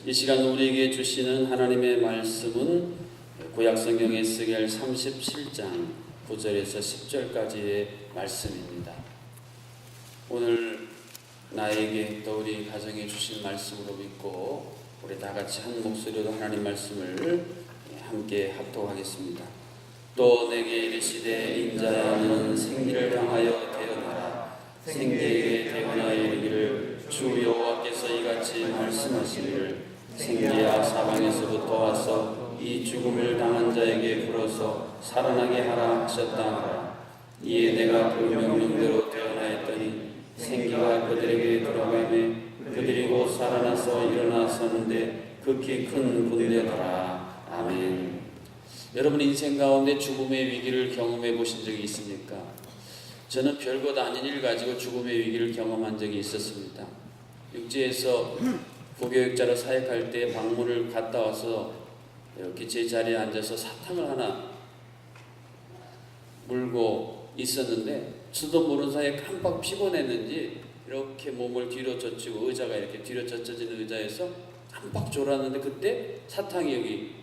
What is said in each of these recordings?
이 시간 우리에게 주시는 하나님의 말씀은 구약성경 에스겔 37장 9절에서 10절까지의 말씀입니다. 오늘 나에게 또 우리 가정에 주신 말씀으로 믿고 우리 다 같이 한 목소리로 하나님 말씀을 함께 합독하겠습니다. 또 내게 이르시되 인자야 너는 생기를 향하여 대언하라. 생기에게 대언하여 이르기를 주 여호와께서 이같이 말씀하시기를 생기야 사방에서부터 와서 이 죽음을 당한 자에게 불어서 살아나게 하라 하셨다 하라. 이에 내가 그 명령대로 대언하였더니 생기가 그들에게 들어가매 그들이 곧 살아나서 일어나서는데 극히 큰 군대더라. 아멘. 여러분 인생 가운데 죽음의 위기를 경험해 보신 적이 있습니까? 저는 별것 아닌 일 가지고 죽음의 위기를 경험한 적이 있었습니다. 육지에서 부교육자로 사역할 때 방문을 갔다 와서 이렇게 제 자리에 앉아서 사탕을 하나 물고 있었는데 저도 모르는 사이에 깜빡 피곤했는지 이렇게 몸을 뒤로 젖히고 의자가 이렇게 뒤로 젖혀지는 의자에서 깜빡 졸았는데 그때 사탕이 여기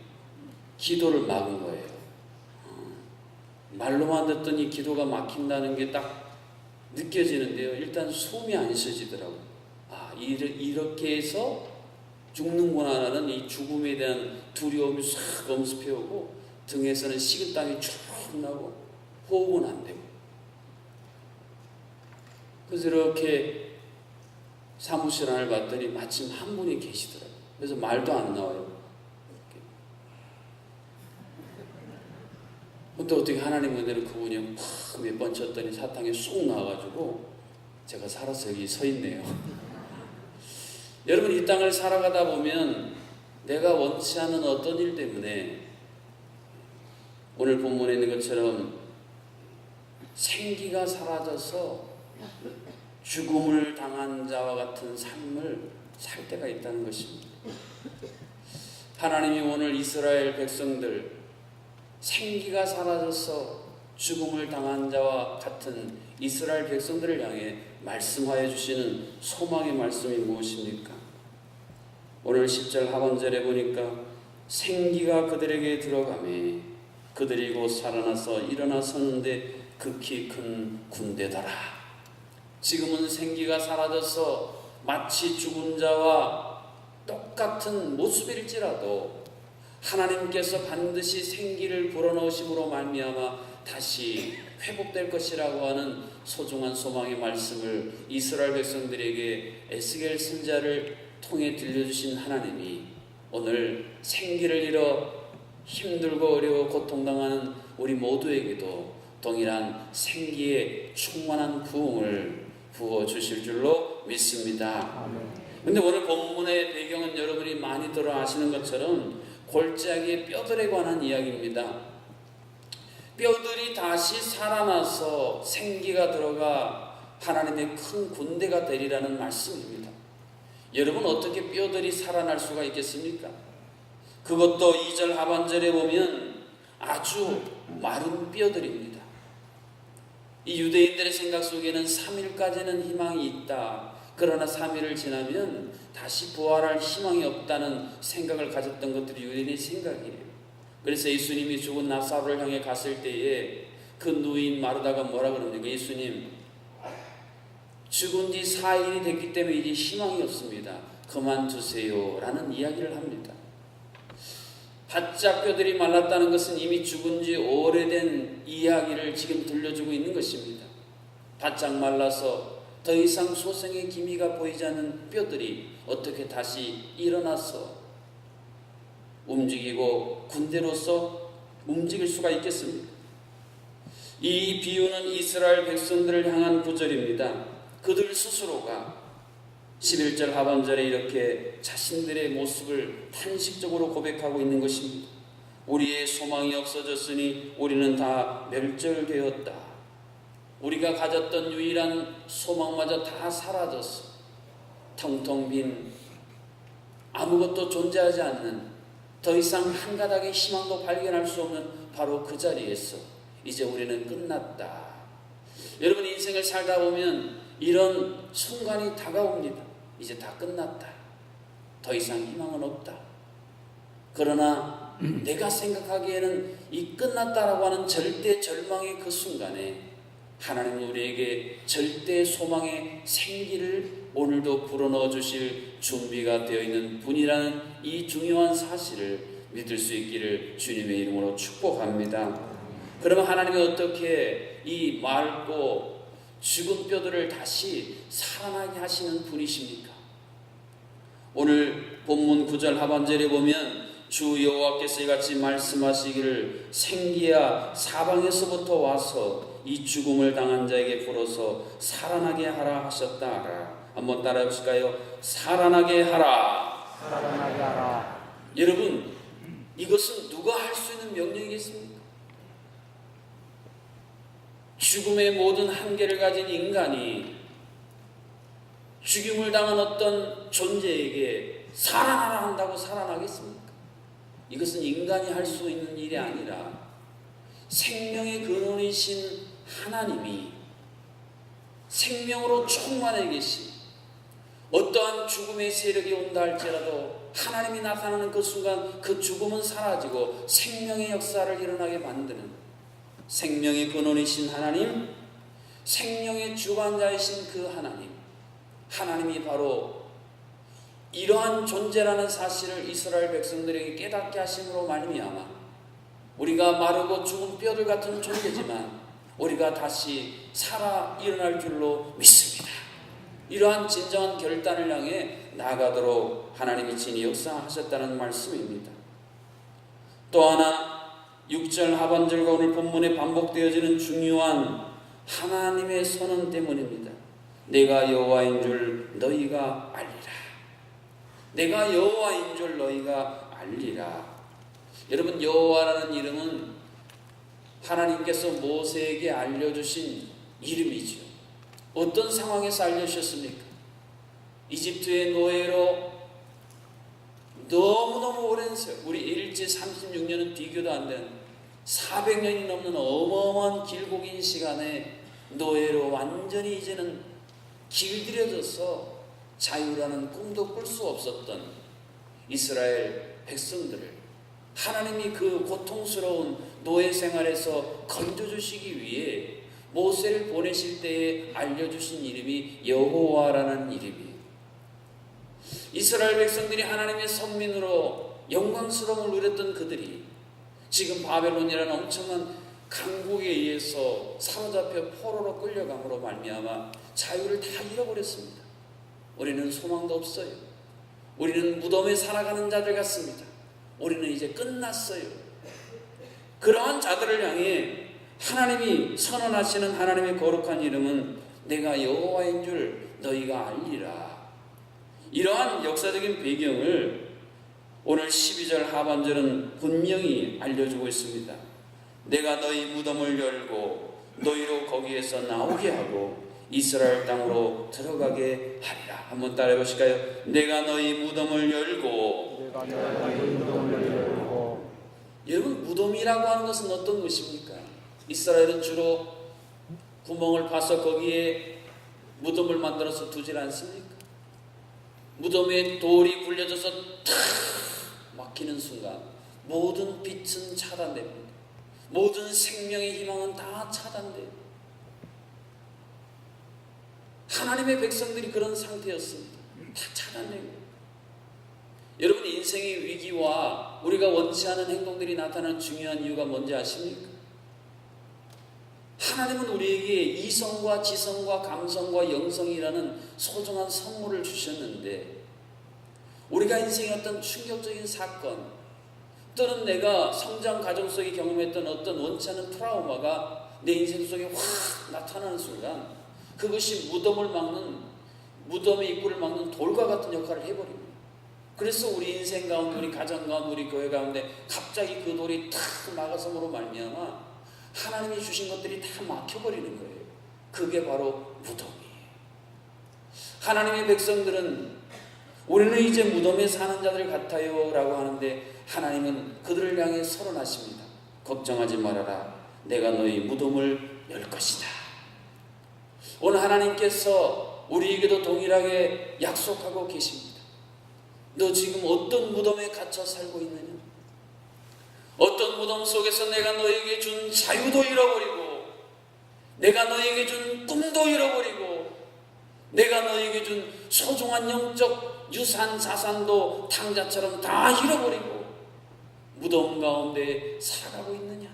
기도를 막은 거예요. 말로만 듣더니 기도가 막힌다는 게 딱 느껴지는데요. 일단 숨이 안 쉬어지더라고요. 이렇게 해서 죽는구나라는 이 죽음에 대한 두려움이 싹 엄습해오고 등에서는 식은땀이 쭉 나고 호흡은 안 되고 그래서 이렇게 사무실 안을 봤더니 마침 한 분이 계시더라고요. 그래서 말도 안 나와요. 근데 어떻게 하나님 은혜로 그분이 팍 몇 번 쳤더니 사탕이 쑥 나와가지고 제가 살아서 여기 서 있네요. 여러분 이 땅을 살아가다 보면 내가 원치 않은 어떤 일 때문에 오늘 본문에 있는 것처럼 생기가 사라져서 죽음을 당한 자와 같은 삶을 살 때가 있다는 것입니다. 하나님이 오늘 이스라엘 백성들 생기가 사라져서 죽음을 당한 자와 같은 이스라엘 백성들을 향해 말씀하여 주시는 소망의 말씀이 무엇입니까? 오늘 10절 하반절에 보니까 생기가 그들에게 들어가매 그들이 곧 살아나서 일어나서는데 극히 큰 군대더라. 지금은 생기가 사라져서 마치 죽은 자와 똑같은 모습일지라도 하나님께서 반드시 생기를 불어넣으심으로 말미암아 다시 회복될 것이라고 하는 소중한 소망의 말씀을 이스라엘 백성들에게 에스겔 선지자를 통해 들려주신 하나님이 오늘 생기를 잃어 힘들고 어려워 고통당하는 우리 모두에게도 동일한 생기에 충만한 부흥을 부어주실 줄로 믿습니다. 그런데 오늘 본문의 배경은 여러분이 많이 들어 아시는 것처럼 골짜기의 뼈들에 관한 이야기입니다. 뼈들이 다시 살아나서 생기가 들어가 하나님의 큰 군대가 되리라는 말씀입니다. 여러분 어떻게 뼈들이 살아날 수가 있겠습니까? 그것도 2절 하반절에 보면 아주 마른 뼈들입니다. 이 유대인들의 생각 속에는 3일까지는 희망이 있다. 그러나 3일을 지나면 다시 부활할 희망이 없다는 생각을 가졌던 것들이 유대인의 생각이에요. 그래서 예수님이 죽은 나사로를 향해 갔을 때에 그 누인 마르다가 뭐라 그럽니까? 예수님 죽은 지 4일이 됐기 때문에 이제 희망이 없습니다. 그만두세요 라는 이야기를 합니다. 바짝 뼈들이 말랐다는 것은 이미 죽은 지 오래된 이야기를 지금 들려주고 있는 것입니다. 바짝 말라서 더 이상 소생의 기미가 보이지 않는 뼈들이 어떻게 다시 일어나서 움직이고 군대로서 움직일 수가 있겠습니까? 이 비유는 이스라엘 백성들을 향한 구절입니다. 그들 스스로가 11절 하반절에 이렇게 자신들의 모습을 탄식적으로 고백하고 있는 것입니다. 우리의 소망이 없어졌으니 우리는 다 멸절되었다. 우리가 가졌던 유일한 소망마저 다 사라졌어. 텅텅 빈 아무것도 존재하지 않는 더 이상 한 가닥의 희망도 발견할 수 없는 바로 그 자리에서 이제 우리는 끝났다. 여러분 인생을 살다 보면 이런 순간이 다가옵니다. 이제 다 끝났다. 더 이상 희망은 없다. 그러나 내가 생각하기에는 이 끝났다라고 하는 절대 절망의 그 순간에 하나님은 우리에게 절대 소망의 생기를 오늘도 불어넣어 주실 준비가 되어 있는 분이라는 이 중요한 사실을 믿을 수 있기를 주님의 이름으로 축복합니다. 그러면 하나님이 어떻게 이 맑고 죽은 뼈들을 다시 살아나게 하시는 분이십니까? 오늘 본문 9절 하반절에 보면 주 여호와께서 이같이 말씀하시기를 생기야 사방에서부터 와서 이 죽음을 당한 자에게 불어서 살아나게 하라 하셨다. 한번 따라해 보실까요? 살아나게 하라. 살아나게 하라. 여러분, 이것은 누가 할 수 있는 명령이겠습니까? 죽음의 모든 한계를 가진 인간이 죽임을 당한 어떤 존재에게 살아나라 한다고 살아나겠습니까? 이것은 인간이 할 수 있는 일이 아니라 생명의 근원이신 하나님이 생명으로 충만해 계신 어떠한 죽음의 세력이 온다 할지라도 하나님이 나타나는 그 순간 그 죽음은 사라지고 생명의 역사를 일어나게 만드는 생명의 근원이신 하나님, 생명의 주관자이신 그 하나님, 하나님이 바로 이러한 존재라는 사실을 이스라엘 백성들에게 깨닫게 하심으로 말미암아 우리가 마르고 죽은 뼈들 같은 존재지만 우리가 다시 살아 일어날 줄로 믿습니다. 이러한 진정한 결단을 향해 나아가도록 하나님이 친히 역사하셨다는 말씀입니다. 또 하나 6절 하반절과 오늘 본문에 반복되어지는 중요한 하나님의 선언 때문입니다. 내가 여호와인 줄 너희가 알리라. 내가 여호와인 줄 너희가 알리라. 여러분, 여호와라는 이름은 하나님께서 모세에게 알려주신 이름이죠. 어떤 상황에서 알려주셨습니까? 이집트의 노예로 너무너무 오랜 세월, 우리 일제 36년은 비교도 안 되는 400년이 넘는 어마어마한 길고 긴 시간에 노예로 완전히 이제는 길들여져서 자유라는 꿈도 꿀 수 없었던 이스라엘 백성들을 하나님이 그 고통스러운 노예 생활에서 건져주시기 위해 모세를 보내실 때에 알려주신 이름이 여호와라는 이름이에요. 이스라엘 백성들이 하나님의 선민으로 영광스러움을 누렸던 그들이 지금 바벨론이라는 엄청난 강국에 의해서 사로잡혀 포로로 끌려감으로 말미암아 자유를 다 잃어버렸습니다. 우리는 소망도 없어요. 우리는 무덤에 살아가는 자들 같습니다. 우리는 이제 끝났어요. 그러한 자들을 향해 하나님이 선언하시는 하나님의 거룩한 이름은 내가 여호와인 줄 너희가 알리라. 이러한 역사적인 배경을 오늘 12절 하반절은 분명히 알려주고 있습니다. 내가 너희 무덤을 열고 너희로 거기에서 나오게 하고 이스라엘 땅으로 들어가게 하리라. 한번 따라해 보실까요? 내가 너희 무덤을 열고. 여러분, 무덤이라고 하는 것은 어떤 것입니까? 이스라엘은 주로 구멍을 파서 거기에 무덤을 만들어서 두질 않습니까? 무덤에 돌이 굴려져서 탁 막히는 순간 모든 빛은 차단됩니다. 모든 생명의 희망은 다 차단돼요. 하나님의 백성들이 그런 상태였습니다. 다 차단되고. 여러분, 인생의 위기와 우리가 원치 않은 행동들이 나타나는 중요한 이유가 뭔지 아십니까? 하나님은 우리에게 이성과 지성과 감성과 영성이라는 소중한 선물을 주셨는데 우리가 인생의 어떤 충격적인 사건 또는 내가 성장 과정 속에 경험했던 어떤 원치 않은 트라우마가 내 인생 속에 확 나타나는 순간 그것이 무덤을 막는, 무덤의 입구를 막는 돌과 같은 역할을 해버립니다. 그래서 우리 인생 가운데, 우리 가정 가운데, 우리 교회 가운데 갑자기 그 돌이 탁 막아섬으로 말미암아 하나님이 주신 것들이 다 막혀버리는 거예요. 그게 바로 무덤이에요. 하나님의 백성들은 우리는 이제 무덤에 사는 자들 같아요 라고 하는데 하나님은 그들을 향해 선언하십니다. 걱정하지 말아라. 내가 너희 무덤을 열 것이다. 오늘 하나님께서 우리에게도 동일하게 약속하고 계십니다. 너 지금 어떤 무덤에 갇혀 살고 있느냐? 어떤 무덤 속에서 내가 너에게 준 자유도 잃어버리고, 내가 너에게 준 꿈도 잃어버리고, 내가 너에게 준 소중한 영적 유산 자산도 탕자처럼 다 잃어버리고 무덤 가운데 살아가고 있느냐?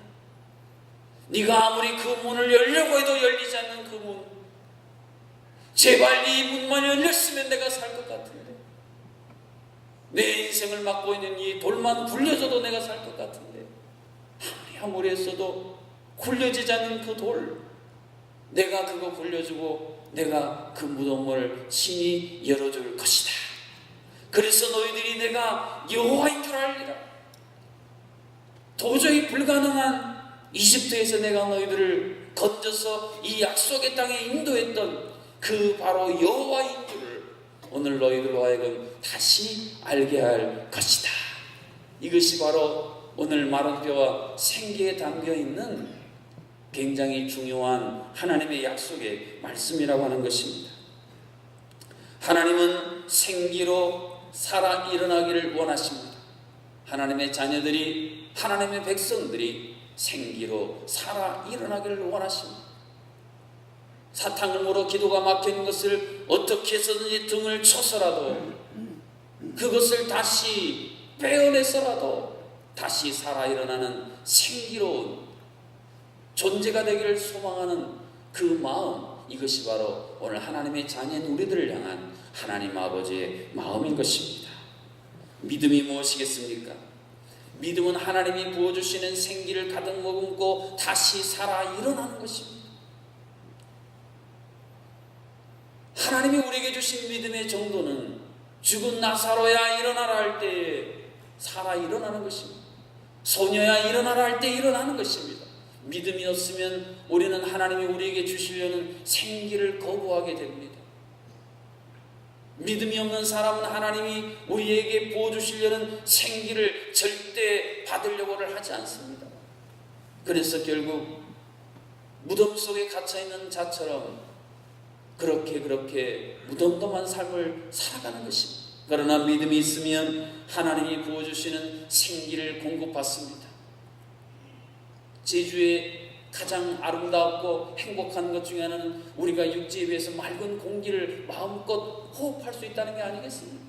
네가 아무리 그 문을 열려고 해도 열리지 않는 그 문, 제발 이 문만 열렸으면 내가 살 것 같은데, 내 인생을 맡고 있는 이 돌만 굴려줘도 내가 살 것 같은데, 아무리 했어도 굴려지지 않는 그 돌, 내가 그거 굴려주고 내가 그 무덤을 친히 열어줄 것이다. 그래서 너희들이 내가 여호와인 줄 알리라. 도저히 불가능한 이집트에서 내가 너희들을 건져서 이 약속의 땅에 인도했던 그 바로 여호와인 줄을 오늘 너희들로 하여금 다시 알게 할 것이다. 이것이 바로 오늘 마른 뼈와 생기에 담겨 있는 굉장히 중요한 하나님의 약속의 말씀이라고 하는 것입니다. 하나님은 생기로 살아 일어나기를 원하십니다. 하나님의 자녀들이, 하나님의 백성들이 생기로 살아 일어나기를 원하십니다. 사탕을 물어 기도가 막힌 것을 어떻게 해서든지 등을 쳐서라도, 그것을 다시 빼어내서라도 다시 살아 일어나는 생기로운 존재가 되기를 소망하는 그 마음, 이것이 바로 오늘 하나님의 자녀인 우리들을 향한 하나님 아버지의 마음인 것입니다. 믿음이 무엇이겠습니까? 믿음은 하나님이 부어주시는 생기를 가득 머금고 다시 살아 일어나는 것입니다. 하나님이 우리에게 주신 믿음의 정도는 죽은 나사로야 일어나라 할 때에 살아 일어나는 것입니다. 소녀야 일어나라 할 때 일어나는 것입니다. 믿음이 없으면 우리는 하나님이 우리에게 주시려는 생기를 거부하게 됩니다. 믿음이 없는 사람은 하나님이 우리에게 부어주시려는 생기를 절대 받으려고를 하지 않습니다. 그래서 결국 무덤 속에 갇혀있는 자처럼 그렇게 무덤덤한 삶을 살아가는 것입니다. 그러나 믿음이 있으면 하나님이 부어주시는 생기를 공급받습니다. 제주의 가장 아름답고 행복한 것 중에 하나는 우리가 육지에 비해서 맑은 공기를 마음껏 호흡할 수 있다는 게 아니겠습니까?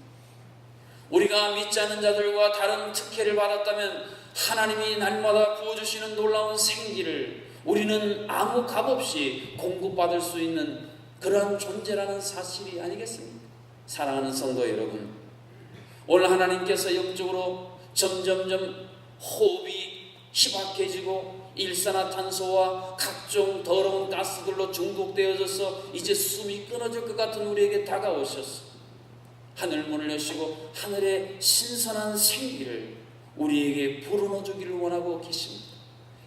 우리가 믿지 않는 자들과 다른 특혜를 받았다면 하나님이 날마다 부어주시는 놀라운 생기를 우리는 아무 값없이 공급받을 수 있는 그러한 존재라는 사실이 아니겠습니까? 사랑하는 성도 여러분, 오늘 하나님께서 영적으로 점점점 호흡이 희박해지고 일산화탄소와 각종 더러운 가스들로 중독되어져서 이제 숨이 끊어질 것 같은 우리에게 다가오셔서 하늘문을 여시고 하늘의 신선한 생기를 우리에게 불어넣어 주기를 원하고 계십니다.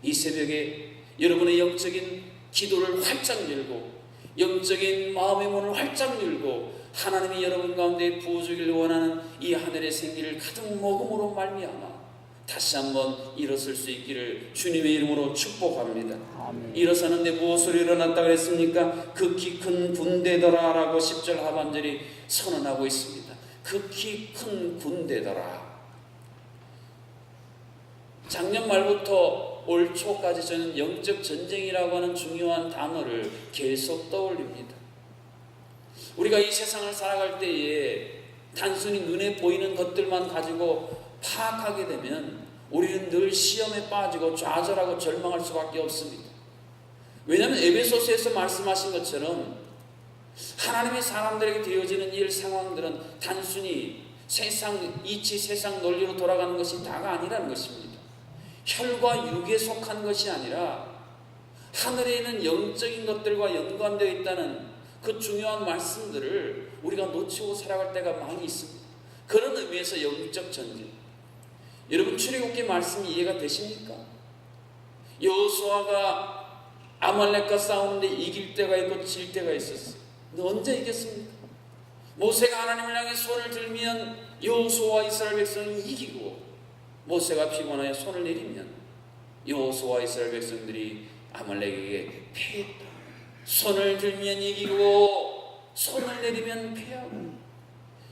이 새벽에 여러분의 영적인 기도를 활짝 열고 영적인 마음의 문을 활짝 열고 하나님이 여러분 가운데 부어주기를 원하는 이 하늘의 생기를 가득 먹음으로 말미암아 다시 한번 일어설 수 있기를 주님의 이름으로 축복합니다. 아멘. 일어서는데 무엇으로 일어났다고 했습니까? 극히 큰 군대더라 라고 10절 하반절이 선언하고 있습니다. 극히 큰 군대더라. 작년 말부터 올 초까지 저는 영적 전쟁이라고 하는 중요한 단어를 계속 떠올립니다. 우리가 이 세상을 살아갈 때에 단순히 눈에 보이는 것들만 가지고 파악하게 되면 우리는 늘 시험에 빠지고 좌절하고 절망할 수밖에 없습니다. 왜냐하면 에베소서에서 말씀하신 것처럼 하나님의 사람들에게 되어지는 일 상황들은 단순히 세상 이치 세상 논리로 돌아가는 것이 다가 아니라는 것입니다. 혈과 육에 속한 것이 아니라 하늘에 있는 영적인 것들과 연관되어 있다는 그 중요한 말씀들을 우리가 놓치고 살아갈 때가 많이 있습니다. 그런 의미에서 영적 전쟁. 여러분 출애굽기 말씀이 이해가 되십니까? 여호수아가 아말렉과 싸우는데 이길 때가 있고 질 때가 있었어요. 근데 언제 이겼습니까? 모세가 하나님을 향해 손을 들면 여호수아와 이스라엘 백성이 이기고 모세가 피곤하여 손을 내리면 여호수아와 이스라엘 백성들이 아말렉에게 패했다. 손을 들면 이기고 손을 내리면 패하고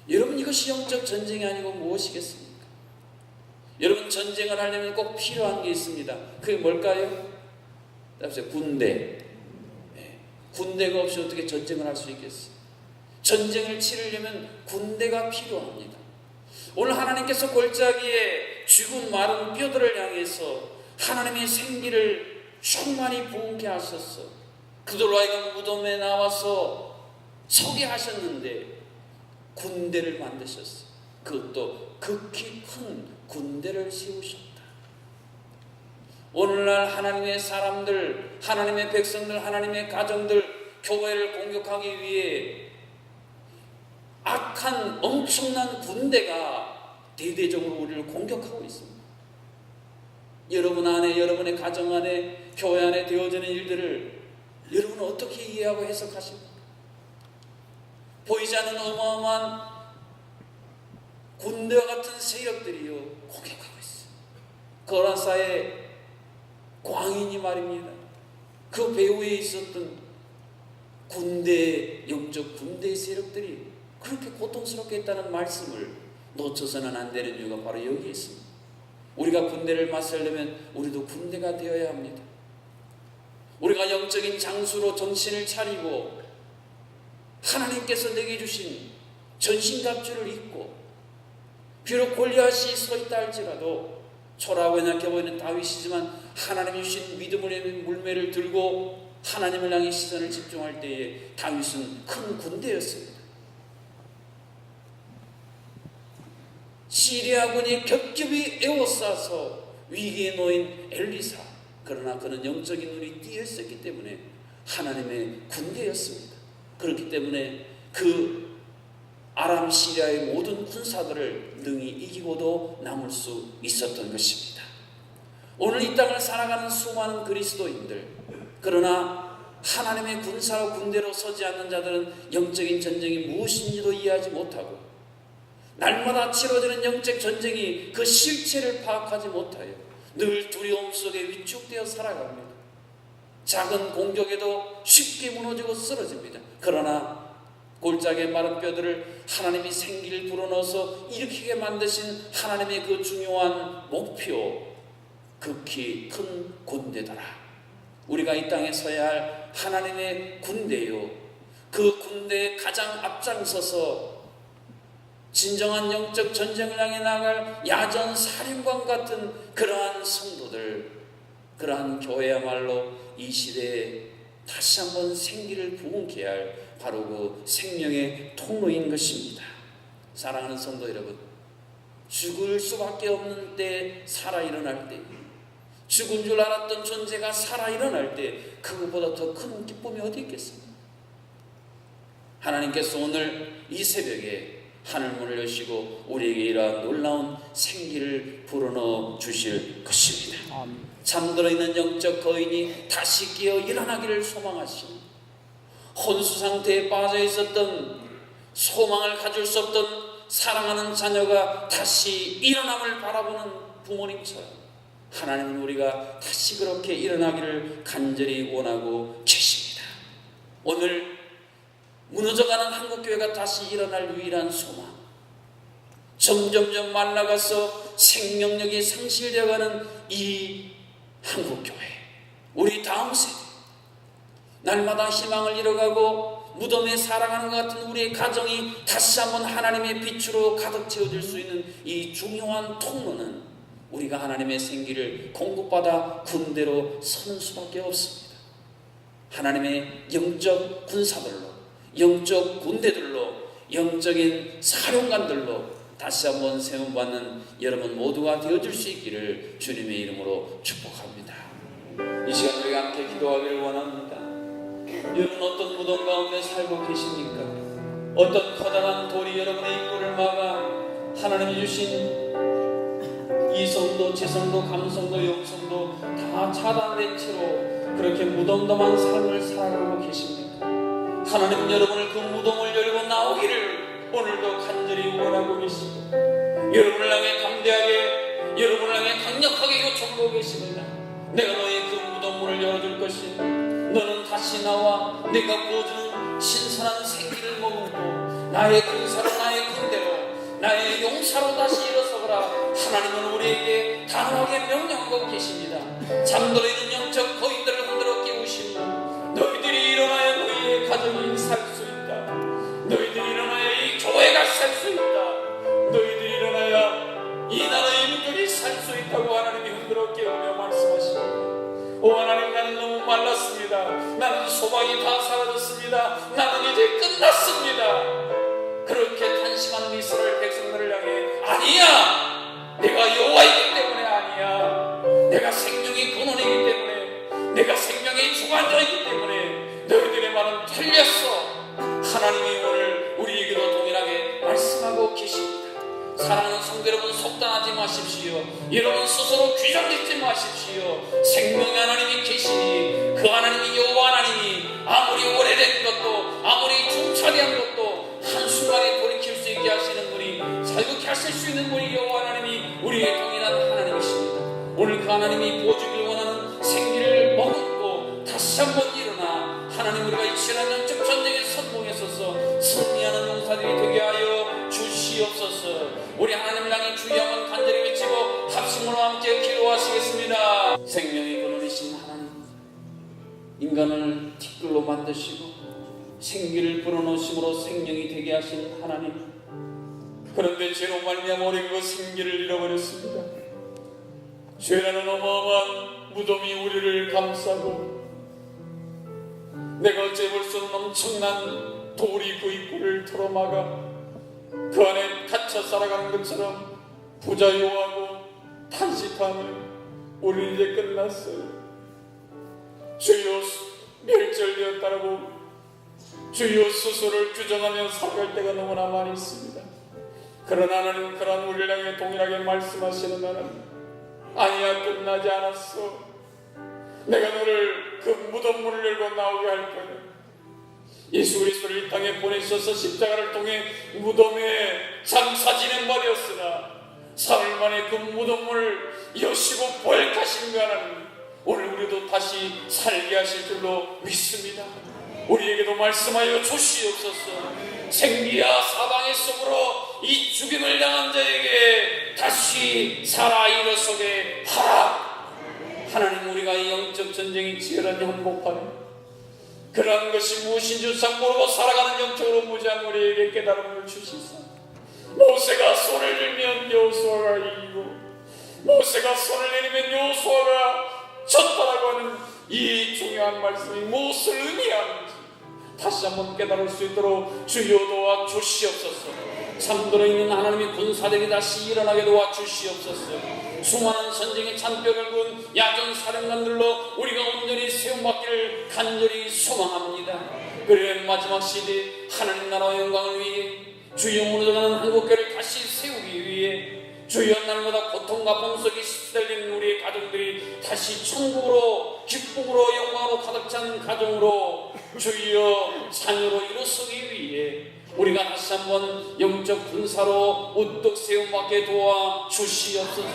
여러분, 이것이 영적 전쟁이 아니고 무엇이겠습니까? 여러분, 전쟁을 하려면 꼭 필요한 게 있습니다. 그게 뭘까요? 군대. 군대가 없이 어떻게 전쟁을 할 수 있겠어요? 전쟁을 치르려면 군대가 필요합니다. 오늘 하나님께서 골짜기에 죽은 마른 뼈들을 향해서 하나님의 생기를 충만히 부은케 하셨어. 그들로 하여금 무덤에 나와서 서게 하셨는데 군대를 만드셨어. 그것도 극히 큰 군대를 세우셨다. 오늘날 하나님의 사람들, 하나님의 백성들, 하나님의 가정들, 교회를 공격하기 위해 악한 엄청난 군대가 대대적으로 우리를 공격하고 있습니다. 여러분 안에, 여러분의 가정 안에, 교회 안에 되어지는 일들을 여러분은 어떻게 이해하고 해석하십니까? 보이지 않는 어마어마한 군대와 같은 세력들이요 공격하고 있어요. 거라사의 광인이 말입니다. 그 배후에 있었던 군대, 영적 군대 세력들이 그렇게 고통스럽게 했다는 말씀을 놓쳐서는 안 되는 이유가 바로 여기에 있습니다. 우리가 군대를 맞서려면 우리도 군대가 되어야 합니다. 우리가 영적인 장수로 정신을 차리고 하나님께서 내게 주신 전신갑주를 입고 비록 골리앗이 서 있다 할지라도 초라하고 연약해 보이는 다윗이지만 하나님이 주신 믿음의 물매를 들고 하나님을 향해 시선을 집중할 때에 다윗은 큰 군대였습니다. 시리아군이 겹겹이 에워싸서 위기에 놓인 엘리사, 그러나 그는 영적인 눈이 띄어 있었기 때문에 하나님의 군대였습니다. 그렇기 때문에 그 아람 시리아의 모든 군사들을 능히 이기고도 남을 수 있었던 것입니다. 오늘 이 땅을 살아가는 수많은 그리스도인들, 그러나 하나님의 군사와 군대로 서지 않는 자들은 영적인 전쟁이 무엇인지도 이해하지 못하고 날마다 치러지는 영적 전쟁이 그 실체를 파악하지 못하여 늘 두려움 속에 위축되어 살아갑니다. 작은 공격에도 쉽게 무너지고 쓰러집니다. 그러나 골짜기의 마른 뼈들을 하나님이 생기를 불어넣어서 일으키게 만드신 하나님의 그 중요한 목표, 극히 큰 군대더라. 우리가 이 땅에 서야 할 하나님의 군대요, 그 군대에 가장 앞장서서 진정한 영적 전쟁을 향해 나갈 야전 사령관 같은 그러한 성도들, 그러한 교회야말로 이 시대에 다시 한번 생기를 부은케 할 바로 그 생명의 통로인 것입니다. 사랑하는 성도 여러분, 죽을 수밖에 없는 때 살아 일어날 때, 죽은 줄 알았던 존재가 살아 일어날 때 그것보다 더 큰 기쁨이 어디 있겠습니까? 하나님께서 오늘 이 새벽에 하늘문을 여시고 우리에게 이러한 놀라운 생기를 불어넣어 주실 것입니다. 잠들어 있는 영적 거인이 다시 깨어 일어나기를 소망하시니, 혼수 상태에 빠져 있었던, 소망을 가질 수 없던 사랑하는 자녀가 다시 일어남을 바라보는 부모님처럼 하나님은 우리가 다시 그렇게 일어나기를 간절히 원하고 계십니다. 오늘 무너져가는 한국교회가 다시 일어날 유일한 소망, 점점점 말라가서 생명력이 상실되어가는 이 한국교회, 우리 다음 세대, 날마다 희망을 잃어가고 무덤에 살아가는 것 같은 우리의 가정이 다시 한번 하나님의 빛으로 가득 채워질 수 있는 이 중요한 통로는 우리가 하나님의 생기를 공급받아 군대로 서는 수밖에 없습니다. 하나님의 영적 군사들로, 영적 군대들로, 영적인 사령관들로 다시 한번 세움받는 여러분 모두가 되어줄 수 있기를 주님의 이름으로 축복합니다. 이 시간 우리가 함께 기도하기를 원합니다. 여러분 어떤 무덤 가운데 살고 계십니까? 어떤 커다란 돌이 여러분의 입구를 막아 하나님이 주신 이성도, 지성도, 감성도, 영성도 다 차단된 채로 그렇게 무덤덤한 삶을 살아가고 계십니까? 하나님은 여러분을 그 무덤을 열고 나오기를 오늘도 간절히 원하고 계시고 여러분을 향해 담대하게, 여러분을 향해 강력하게 요청하고 계십니다. 내가 너의 그 무덤문을 열어줄 것이니 너는 다시 나와 내가 부어주는 신선한 생기를 머금고 나의 군사로, 나의 군대로 나의 용사로 다시 일어서거라. 하나님은 우리에게 단호하게 명령하고 계십니다. 잠들어 있는 영적 거인들을 흔들어 깨우시고, 너희들이 일어나야 너희의 가정이 살 수 있다. 너희들이 일어나야 이 교회가 살 수 있다. 너희들이 일어나야 이 나라의 민족이 살 수 있다고 하나님이 흔들어 깨우며 말씀하십니다. 오 하나님, 나는 너무 말랐습니다. 나는 소망이 다 사라졌습니다. 나는 이제 끝났습니다. 그렇게 탄식하는 이스라엘 백성들을 향해, 아니야, 내가 여호와이기 때문에 아니야, 내가 생명의 근원이기 때문에, 내가 생명의 주관자이기 때문에 너희들의 말은 틀렸어. 하나님이 오늘 우리에게도 동일하게 말씀하고 계십니다. 사랑하는 성도 여러분, 속단하지 마십시오. 여러분 스스로 규정짓지 마십시오. 생명의 하나님이 계시니, 그 하나님이 여호와 하나님이 아무리 오래된 것도, 아무리 중차대한 것도 한순간에 돌이킬 수 있게 하시는 분이, 자유케 하실 수 있는 분이 여호와 하나님이 우리의 동일한 하나님이십니다. 오늘 그 하나님이 보여주길 원하는 생기를 머금고 다시 한번 일어나 하나님, 우리가 이 치열한 영적 전쟁의 선봉에 서서 승리하는 용사들이 되게 하여 주시옵소서. 우리 하나님을 향해 주여 한번 간절히 외치고 합심으로 함께 기도하시겠습니다. 생명의 근원이신 하나님, 인간을 티끌로 만드시고 생기를 불어넣으심으로 생명이 되게 하신 하나님, 그런데 죄로 말미암아 우리가 그 생기를 잃어버렸습니다. 죄라는 어마어마한 무덤이 우리를 감싸고, 내가 어째 볼 수 없는 엄청난 돌이 그 입구를 털어막아 그 안에 갇혀 살아가는 것처럼 부자요하고 탄식하며 우리는 이제 끝났어요. 주여 멸절되었다라고 주여 스스로를 규정하며 살아갈 때가 너무나 많이 있습니다. 그러나 하나님, 그런 우리를 향해 동일하게 말씀하시는 하나님, 아니야, 끝나지 않았어. 내가 너를 그 무덤문을 열고 나오게 할 거야. 예수 그리스도를 이 땅에 보내셔서 십자가를 통해 무덤에 장사 지낸 바 되었으나 사흘 만에 그 무덤을 여시고 부활하신 그 하나님, 오늘 우리도 다시 살게 하실 줄로 믿습니다. 우리에게도 말씀하여 주시옵소서. 생기야 사방의 속으로 이 죽임을 당한 자에게 다시 살아 일어서게 하라. 하나님, 우리가 이 영적 전쟁이 치열하게 한복하는 그러한 것이 무엇인 줄 잘 모르고 살아가는 영적으로 무지한 우리에게 깨달음을 주시사, 모세가 손을 들면 여호수아가 이기고 모세가 손을 내리면 여호수아가 졌다라고 하는 이 중요한 말씀이 무엇을 의미하는지 다시 한번 깨달을 수 있도록 주여 도와 주시옵소서. 잠들어 있는 하나님의 군사들이 다시 일어나게 도와 주시옵소서. 수많은 전쟁의 잔뼈를 군 야전 사령관들로 우리가 온전히 세움받기를 간절히 소망합니다. 그리고 마지막 시대 하나님 나라의 영광을 위해 주여 무너져가는 한국교회를 다시 세우기 위해 주여 날마다 고통과 봉석이 시달리는 우리의 가정들이 다시 천국으로 기쁨으로 영광으로 가득 찬 가정으로 주여 자녀로 일어서기 위해 우리가 다시 한번 영적 군사로 우뚝 세움받게 도와 주시옵소서.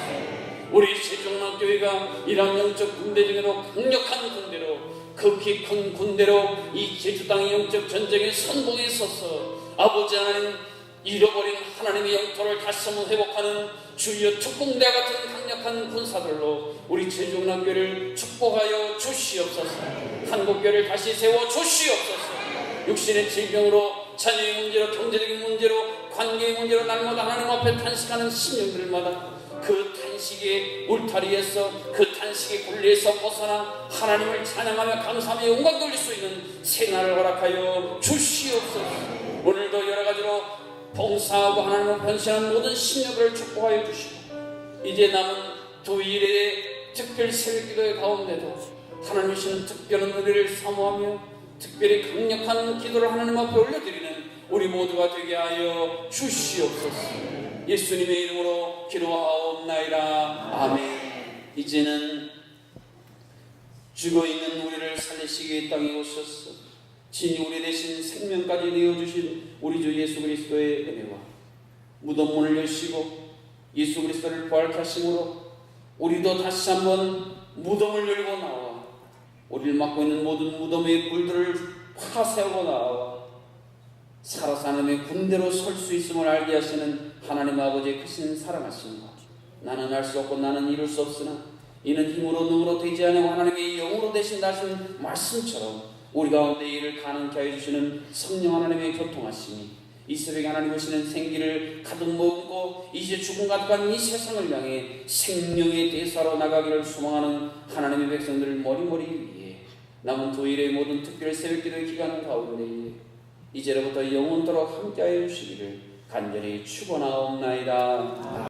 우리 제중학교회가 이런 영적 군대 중에도 강력한 군대로, 극히 큰 군대로 이 제주 땅의 영적 전쟁의 선봉에 서서 아버지 하나님, 잃어버린 하나님의 영토를 다시 한번 회복하는 주여 특공대 같은 강력한 군사들로 우리 제주문학교를 축복하여 주시옵소서. 한국교를 다시 세워 주시옵소서. 육신의 질병으로, 자녀의 문제로, 경제적인 문제로, 관계의 문제로 날마다 하나님 앞에 탄식하는 심령들마다 그 탄식의 울타리에서, 그 탄식의 굴리에서 벗어나 하나님을 찬양하며 감사하며 영광 돌릴 수 있는 생활을 허락하여 주시옵소서. 오늘도 여러 가지로 봉사하고 하나님을 변신한 모든 심령을 축복하여 주시고, 이제 남은 주일의 특별 새벽기도의 가운데도 하나님 주시는 특별한 은혜를 사모하며 특별히 강력한 기도를 하나님 앞에 올려드리는 우리 모두가 되게 하여 주시옵소서. 예수님의 이름으로 기도하옵나이다. 아멘. 이제는 죽어있는 우리를 살리시기에 이 땅에 오셔서 진이 우리 대신 생명까지 내어주신 우리 주 예수 그리스도의 은혜와 무덤문을 여시고 예수 그리스도를 부활케 하심으로 우리도 다시 한번 무덤을 열고 나와 우리를 막고 있는 모든 무덤의 불들을 파세우고 나와 살아서 하나님의 군대로 설 수 있음을 알게 하시는 하나님 아버지의 크신 사랑하심과 나는 할 수 없고 나는 이룰 수 없으나 이는 힘으로 능으로 되지 않고 하나님의 영으로 되신다 하신 말씀처럼 우리 가운데 이를 가능케 하여 주시는 성령 하나님의 교통하심이 이 새벽에 하나님 오시는 생기를 가득 머금고 이제 죽음 가득한 이 세상을 향해 생명의 대사로 나가기를 소망하는 하나님의 백성들을 머리머리 위해 남은 토일의 모든 특별 새벽기도의 기간 가운데 이제로부터 영원토록 함께하여 주시기를 간절히 축원하옵나이다.